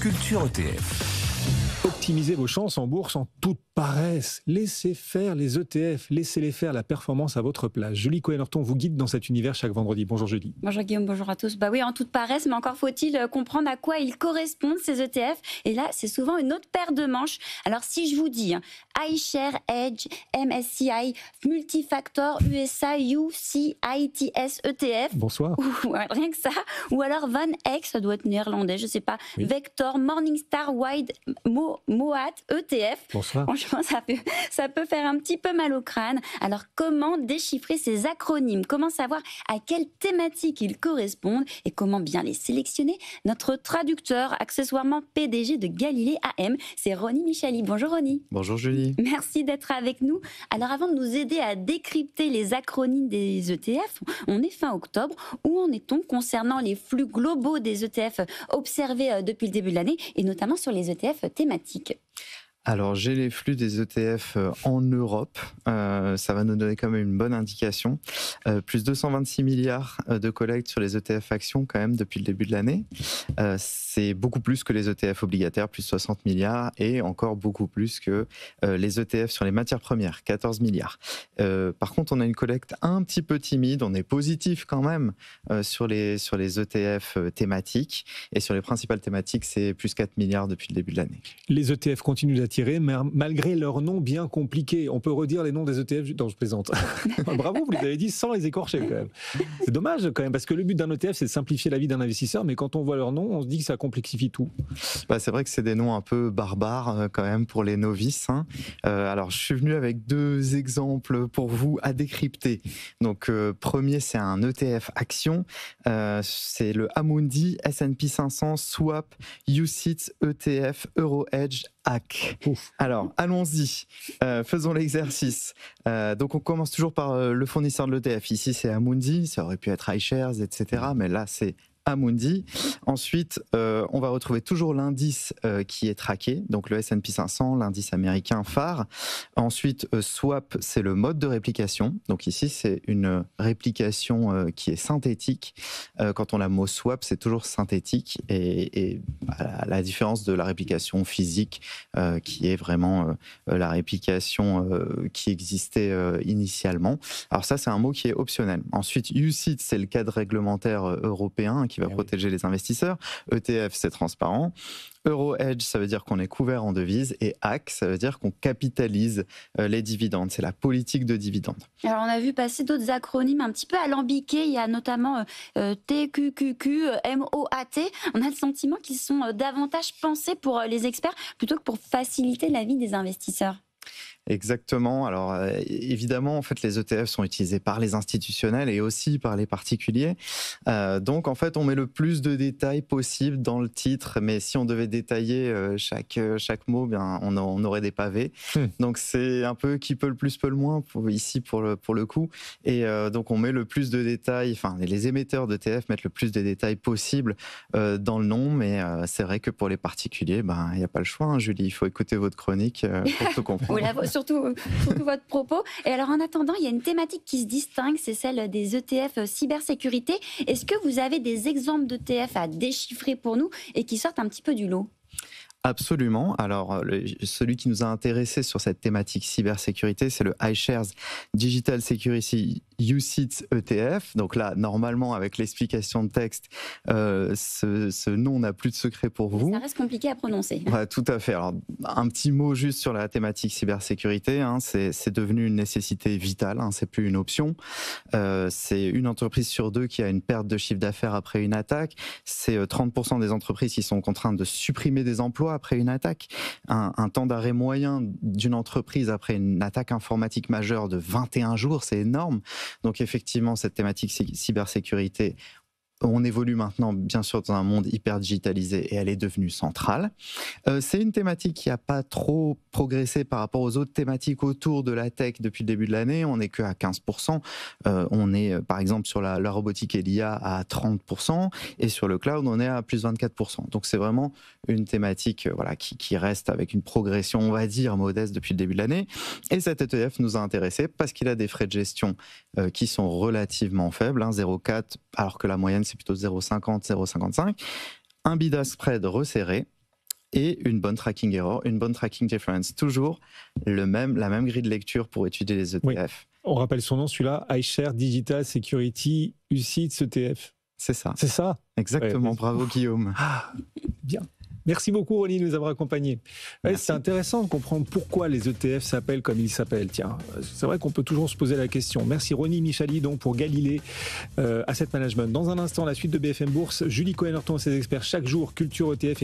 Culture ETF. Optimisez vos chances en bourse en toute paresse. Laissez faire les ETF, laissez-les faire la performance à votre place. Julie Cohen-Horton vous guide dans cet univers chaque vendredi. Bonjour Julie. Bonjour Guillaume, bonjour à tous. Bah oui, en toute paresse, mais encore faut-il comprendre à quoi ils correspondent ces ETF. Et là, c'est souvent une autre paire de manches. Alors si je vous dis iShares Edge, MSCI, Multifactor, USA, UCITS ETF. Bonsoir. Ou rien que ça. Ou alors Van Eck, ça doit être néerlandais, je sais pas. Oui. Vector, Morningstar, Wide, Moat, ETF. Bonsoir. Franchement, ça peut faire un petit peu mal au crâne. Alors, comment déchiffrer ces acronymes? Comment savoir à quelle thématique ils correspondent et comment bien les sélectionner? Notre traducteur, accessoirement PDG de Galilée AM, c'est Ronnie Michali. Bonjour Ronnie. Bonjour Julie. Merci d'être avec nous. Alors, avant de nous aider à décrypter les acronymes des ETF, on est fin octobre. Où en est-on concernant les flux globaux des ETF observés depuis le début de l'année et notamment sur les ETF thématiques? Alors, j'ai les flux des ETF en Europe. Ça va nous donner quand même une bonne indication. Plus 226 milliards de collecte sur les ETF actions quand même depuis le début de l'année. C'est beaucoup plus que les ETF obligataires, plus 60 milliards, et encore beaucoup plus que les ETF sur les matières premières, 14 milliards. Par contre, on a une collecte un petit peu timide. On est positif quand même sur les ETF thématiques. Et sur les principales thématiques, c'est plus 4 milliards depuis le début de l'année. Les ETF continuent d'attirer, mais malgré leur nom bien compliqué. On peut redire les noms des ETF. Non, je plaisante. Bravo, vous les avez dit sans les écorcher quand même. C'est dommage quand même, parce que le but d'un ETF, c'est de simplifier la vie d'un investisseur, mais quand on voit leur nom, on se dit que ça complexifie tout. C'est vrai que c'est des noms un peu barbares quand même pour les novices. Alors, je suis venu avec deux exemples pour vous à décrypter. Donc, premier, c'est un ETF action. C'est le Amundi S&P 500 Swap UCITS ETF Euro Hedge Hack. Alors, allons-y, faisons l'exercice. Donc, on commence toujours par le fournisseur de l'ETF. Ici, c'est Amundi, ça aurait pu être iShares, etc. Mais là, c'est Amundi. Ensuite, on va retrouver toujours l'indice qui est traqué, donc le S&P 500, l'indice américain phare. Ensuite, swap, c'est le mode de réplication. Donc ici, c'est une réplication qui est synthétique. Quand on a le mot swap, c'est toujours synthétique et à la différence de la réplication physique qui est vraiment la réplication qui existait initialement. Alors ça, c'est un mot qui est optionnel. Ensuite, UCITS, c'est le cadre réglementaire européen qui va protéger les investisseurs. ETF, c'est transparent. Euro Hedge, ça veut dire qu'on est couvert en devises. Et HAC, ça veut dire qu'on capitalise les dividendes. C'est la politique de dividendes. Alors, on a vu passer d'autres acronymes un petit peu alambiqués. Il y a notamment TQQQ, MOAT. On a le sentiment qu'ils sont davantage pensés pour les experts plutôt que pour faciliter la vie des investisseurs. Exactement. Alors évidemment, en fait, les ETF sont utilisés par les institutionnels et aussi par les particuliers. Donc en fait, on met le plus de détails possible dans le titre. Mais si on devait détailler chaque mot, bien on aurait des pavés. Donc c'est un peu qui peut le plus, peut le moins ici pour le coup. Et donc on met le plus de détails. Enfin, les émetteurs d'ETF mettent le plus de détails possible dans le nom. Mais c'est vrai que pour les particuliers, il n'y a pas le choix, Julie. Il faut écouter votre chronique pour tout comprendre. Surtout votre propos. Et alors, en attendant, il y a une thématique qui se distingue, c'est celle des ETF cybersécurité. Est-ce que vous avez des exemples d'ETF à déchiffrer pour nous et qui sortent un petit peu du lot ? Absolument. Alors, celui qui nous a intéressés sur cette thématique cybersécurité, c'est le iShares Digital Security UCITS ETF. Donc là, normalement, avec l'explication de texte, ce nom n'a plus de secret pour vous. Ça reste compliqué à prononcer. Ouais, tout à fait. Alors, un petit mot juste sur la thématique cybersécurité. C'est devenu une nécessité vitale. C'est plus une option. C'est une entreprise sur deux qui a une perte de chiffre d'affaires après une attaque. C'est 30% des entreprises qui sont contraintes de supprimer des emplois après une attaque. Un temps d'arrêt moyen d'une entreprise après une attaque informatique majeure de 21 jours, c'est énorme. Donc effectivement, cette thématique cybersécurité, on évolue maintenant, bien sûr, dans un monde hyper digitalisé et elle est devenue centrale. C'est une thématique qui n'a pas trop progressé par rapport aux autres thématiques autour de la tech depuis le début de l'année. On n'est qu'à 15%. On est, par exemple, sur la robotique et l'IA à 30%. Et sur le cloud, on est à plus 24%. Donc, c'est vraiment une thématique qui reste avec une progression, on va dire, modeste depuis le début de l'année. Et cet ETF nous a intéressés parce qu'il a des frais de gestion qui sont relativement faibles, 0,4, alors que la moyenne, c'est plutôt 0,50, 0,55. Un bid-ask spread resserré. et une bonne tracking error, une bonne tracking difference. Toujours la même grille de lecture pour étudier les ETF. Oui. On rappelle son nom, celui-là, iShares Digital Security UCITS ETF. C'est ça. C'est ça. Exactement. Ouais. Bravo Guillaume. Ah, bien. Merci beaucoup, Ronnie, de nous avoir accompagnés. Ouais, c'est intéressant de comprendre pourquoi les ETF s'appellent comme ils s'appellent. Tiens, c'est vrai qu'on peut toujours se poser la question. Merci Ronnie Michali donc pour Galilée Asset Management. Dans un instant, la suite de BFM Bourse, Julie Cohen-Horton et ses experts chaque jour, Culture ETF.